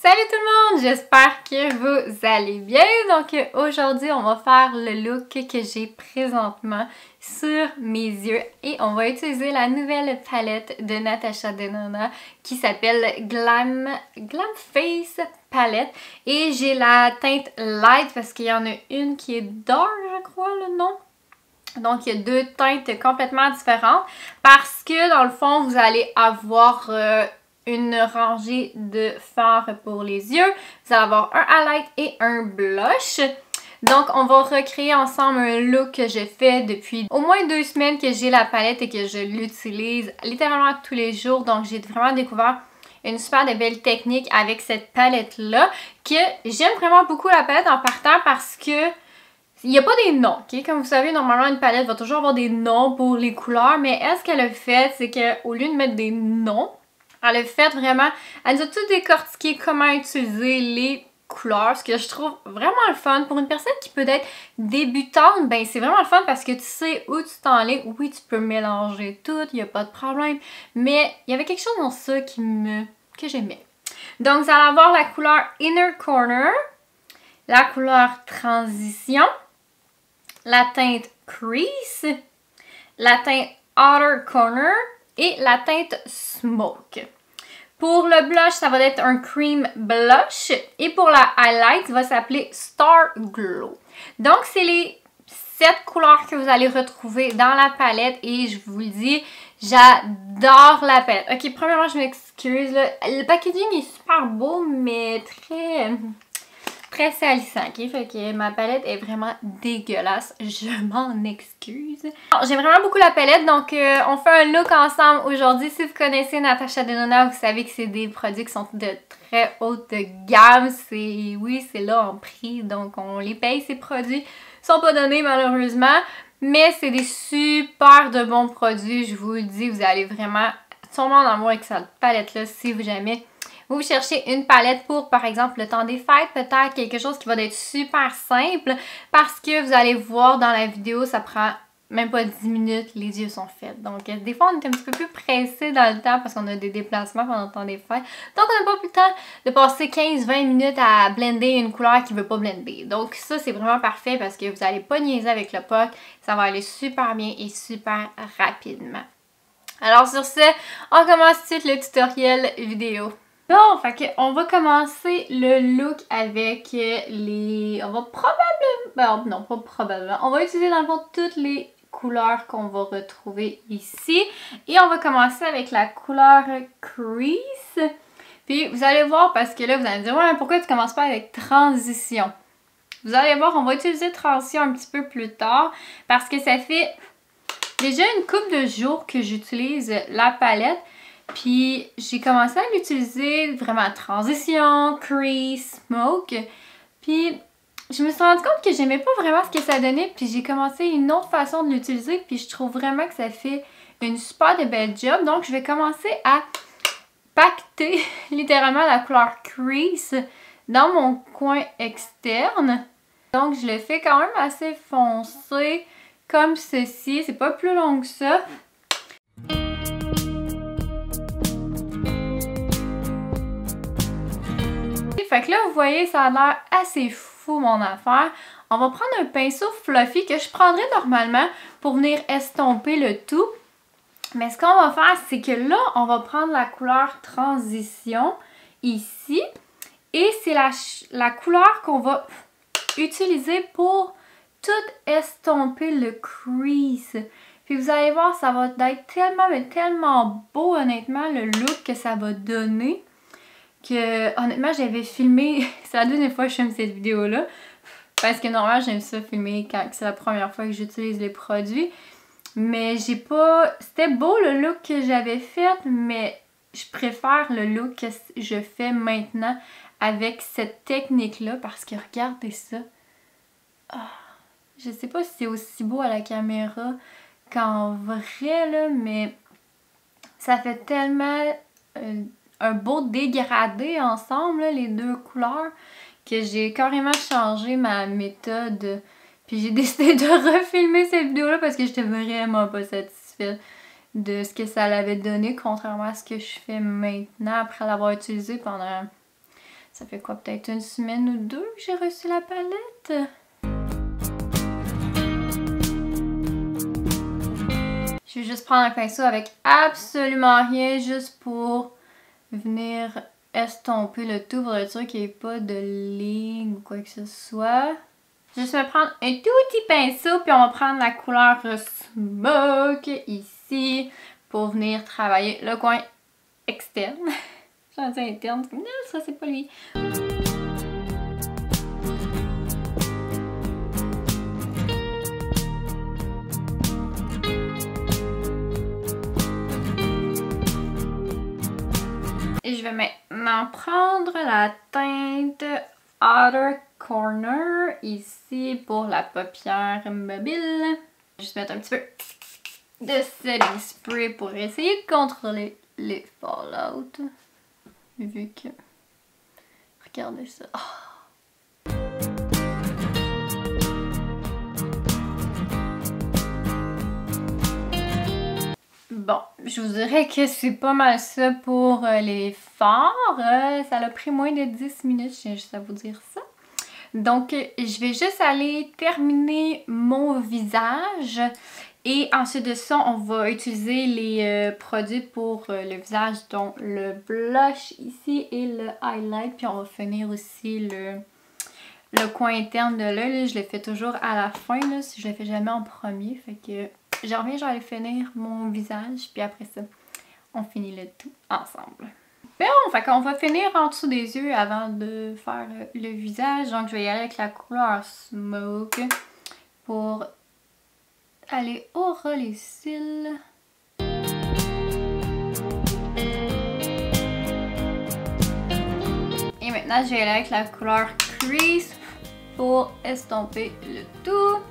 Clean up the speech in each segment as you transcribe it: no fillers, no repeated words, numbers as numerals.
Salut tout le monde! J'espère que vous allez bien. Donc aujourd'hui, on va faire le look que j'ai présentement sur mes yeux et on va utiliser la nouvelle palette de Natasha Denona qui s'appelle Glam Face Palette et j'ai la teinte light parce qu'il y en a une qui est dark, je crois le nom. Donc, il y a deux teintes complètement différentes parce que, dans le fond, vous allez avoir une rangée de fards pour les yeux. Vous allez avoir un highlight et un blush. Donc, on va recréer ensemble un look que j'ai fait depuis au moins 2 semaines que j'ai la palette et que je l'utilise littéralement tous les jours. Donc, j'ai vraiment découvert une super de belle technique avec cette palette-là que j'aime vraiment beaucoup la palette en partant parce que il n'y a pas des noms, ok? Comme vous savez, normalement, une palette va toujours avoir des noms pour les couleurs, mais elle, ce qu'elle a fait, c'est qu'au lieu de mettre des noms, elle a fait vraiment, elle nous a tout décortiqué comment utiliser les couleurs, ce que je trouve vraiment le fun. Pour une personne qui peut être débutante, ben c'est vraiment le fun parce que tu sais où tu t'enlignes. Oui, tu peux mélanger tout, il n'y a pas de problème, mais il y avait quelque chose dans ça que j'aimais. Donc, vous allez avoir la couleur Inner Corner, la couleur Transition, la teinte Crease, la teinte Outer Corner et la teinte Smoke. Pour le blush, ça va être un cream blush et pour la highlight, ça va s'appeler Star Glow. Donc, c'est les 7 couleurs que vous allez retrouver dans la palette et je vous le dis, j'adore la palette. Ok, premièrement, je m'excuse, le packaging est super beau, mais très salissant, ok? Fait que ma palette est vraiment dégueulasse. Je m'en excuse. J'aime vraiment beaucoup la palette, donc on fait un look ensemble aujourd'hui. Si vous connaissez Natasha Denona, vous savez que c'est des produits qui sont de très haute gamme. Oui, c'est là en prix, donc on les paye ces produits. Ils sont pas donnés malheureusement, mais c'est des super de bons produits. Je vous le dis, vous allez vraiment tomber en amour avec cette palette-là si vous jamais vous cherchez une palette pour, par exemple, le temps des fêtes, peut-être quelque chose qui va être super simple parce que vous allez voir dans la vidéo, ça prend même pas 10 minutes, les yeux sont faits. Donc, des fois, on est un petit peu plus pressé dans le temps parce qu'on a des déplacements pendant le temps des fêtes. Donc, on n'a pas plus le temps de passer 15-20 minutes à blender une couleur qui ne veut pas blender. Donc, ça, c'est vraiment parfait parce que vous n'allez pas niaiser avec le pot. Ça va aller super bien et super rapidement. Alors, sur ce, on commence tout de suite le tutoriel vidéo. Bon, fait que on va commencer le look avec on va probablement... Ben, non, pas probablement. On va utiliser dans le fond toutes les couleurs qu'on va retrouver ici. Et on va commencer avec la couleur Crease. Puis vous allez voir, parce que là, vous allez me dire, ouais, pourquoi tu commences pas avec Transition? Vous allez voir, on va utiliser Transition un petit peu plus tard, parce que ça fait déjà une couple de jours que j'utilise la palette. Puis j'ai commencé à l'utiliser vraiment Transition, Crease, Smoke. Puis je me suis rendu compte que j'aimais pas vraiment ce que ça donnait. Puis j'ai commencé une autre façon de l'utiliser. Puis je trouve vraiment que ça fait une super de belle job. Donc je vais commencer à pacter littéralement la couleur Crease dans mon coin externe. Donc je le fais quand même assez foncé comme ceci. C'est pas plus long que ça. Fait que là, vous voyez, ça a l'air assez fou mon affaire. On va prendre un pinceau fluffy que je prendrais normalement pour venir estomper le tout. Mais ce qu'on va faire, c'est que là, on va prendre la couleur Transition ici. Et c'est la couleur qu'on va utiliser pour tout estomper le crease. Puis vous allez voir, ça va être tellement, mais tellement beau, honnêtement, le look que ça va donner. Que honnêtement j'avais filmé, c'est la deuxième fois que je filme cette vidéo là parce que normalement j'aime ça filmer quand c'est la première fois que j'utilise les produits, mais j'ai pas, c'était beau le look que j'avais fait, mais je préfère le look que je fais maintenant avec cette technique là parce que regardez ça. Je sais pas si c'est aussi beau à la caméra qu'en vrai là, mais ça fait tellement un beau dégradé ensemble, là, les deux couleurs, que j'ai carrément changé ma méthode. Puis j'ai décidé de refilmer cette vidéo-là parce que j'étais vraiment pas satisfaite de ce que ça l'avait donné, contrairement à ce que je fais maintenant après l'avoir utilisé pendant Ça fait quoi, peut-être une semaine ou deux que j'ai reçu la palette? Je vais juste prendre un pinceau avec absolument rien, juste pour venir estomper le tout pour être sûr qu'il n'y ait pas de ligne ou quoi que ce soit. Juste me prendre un tout petit pinceau, puis on va prendre la couleur Smoke ici pour venir travailler le coin externe. J'en dis interne, non, ça c'est pas lui. Et je vais maintenant prendre la teinte Outer Corner ici pour la paupière mobile. Juste mettre un petit peu de setting spray pour essayer de contrôler les fallout. Vu que... Regardez ça. Oh. Bon, je vous dirais que c'est pas mal ça pour les fards. Ça a pris moins de 10 minutes, je tiens juste à vous dire ça. Donc, je vais juste aller terminer mon visage. Et ensuite de ça, on va utiliser les produits pour le visage, dont le blush ici et le highlight. Puis on va finir aussi le coin interne de l'œil. Je le fais toujours à la fin, là, si je le fais jamais en premier. Fait que je reviens, je vais aller finir mon visage. Puis après ça, on finit le tout ensemble. Bon, fait qu'on va finir en dessous des yeux avant de faire le visage. Donc je vais y aller avec la couleur Smoke pour aller au ras les cils. Et maintenant je vais y aller avec la couleur Crease pour estomper le tout.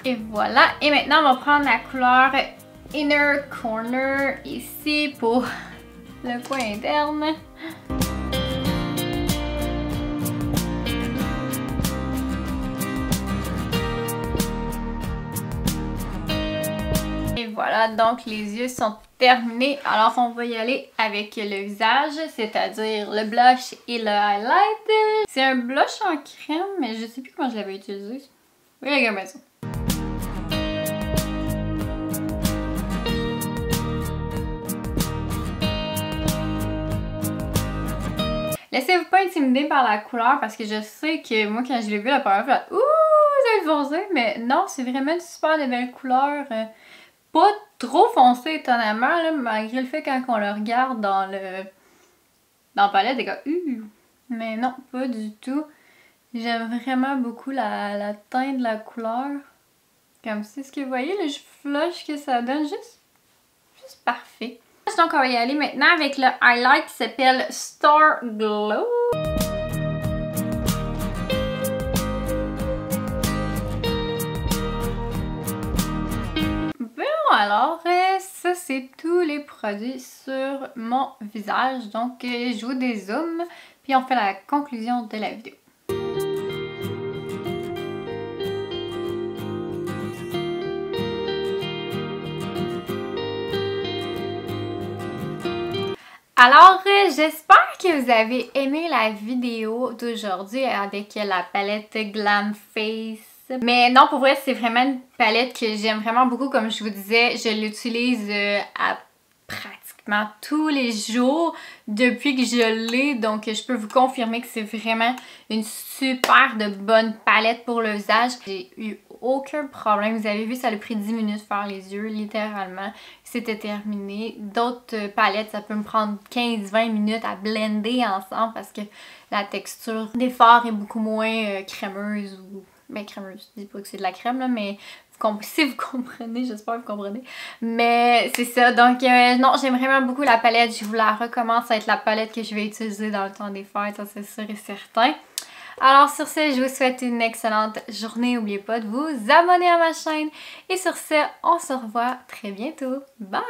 Et voilà. Et maintenant, on va prendre la couleur Inner Corner ici pour le coin interne. Et voilà, donc les yeux sont terminés. Alors, on va y aller avec le visage, c'est-à-dire le blush et le highlight. C'est un blush en crème, mais je sais plus comment je l'avais utilisé. Oui, regardez ça. Laissez-vous pas intimider par la couleur parce que je sais que moi quand je l'ai vu la première fois, ouh, ça va foncé, mais non, c'est vraiment une super de belle couleur. Pas trop foncé étonnamment, là, malgré le fait quand on le regarde dans la palette, des gars, mais non, pas du tout. J'aime vraiment beaucoup la teinte de la couleur. Comme c'est ce que vous voyez, le flush que ça donne, juste parfait. Donc on va y aller maintenant avec le highlight qui s'appelle Star Glow. Bon alors, ça c'est tous les produits sur mon visage. Donc je vous dézoome, puis on fait la conclusion de la vidéo. Alors, j'espère que vous avez aimé la vidéo d'aujourd'hui avec la palette Glam Face. Mais non, pour vrai, c'est vraiment une palette que j'aime vraiment beaucoup. Comme je vous disais, je l'utilise à pratiquement tous les jours depuis que je l'ai. Donc, je peux vous confirmer que c'est vraiment une super de bonne palette pour le visage. J'ai eu aucun problème. Vous avez vu, ça a pris 10 minutes faire les yeux, littéralement. C'était terminé. D'autres palettes, ça peut me prendre 15-20 minutes à blender ensemble parce que la texture des fards est beaucoup moins crémeuse ou... Ben crémeuse, je dis pas que c'est de la crème là, mais si vous comprenez, j'espère que vous comprenez. Mais c'est ça, donc non, j'aime vraiment beaucoup la palette. Je vous la recommande, ça va être la palette que je vais utiliser dans le temps des fêtes, ça c'est sûr et certain. Alors sur ce, je vous souhaite une excellente journée. N'oubliez pas de vous abonner à ma chaîne. Et sur ce, on se revoit très bientôt. Bye!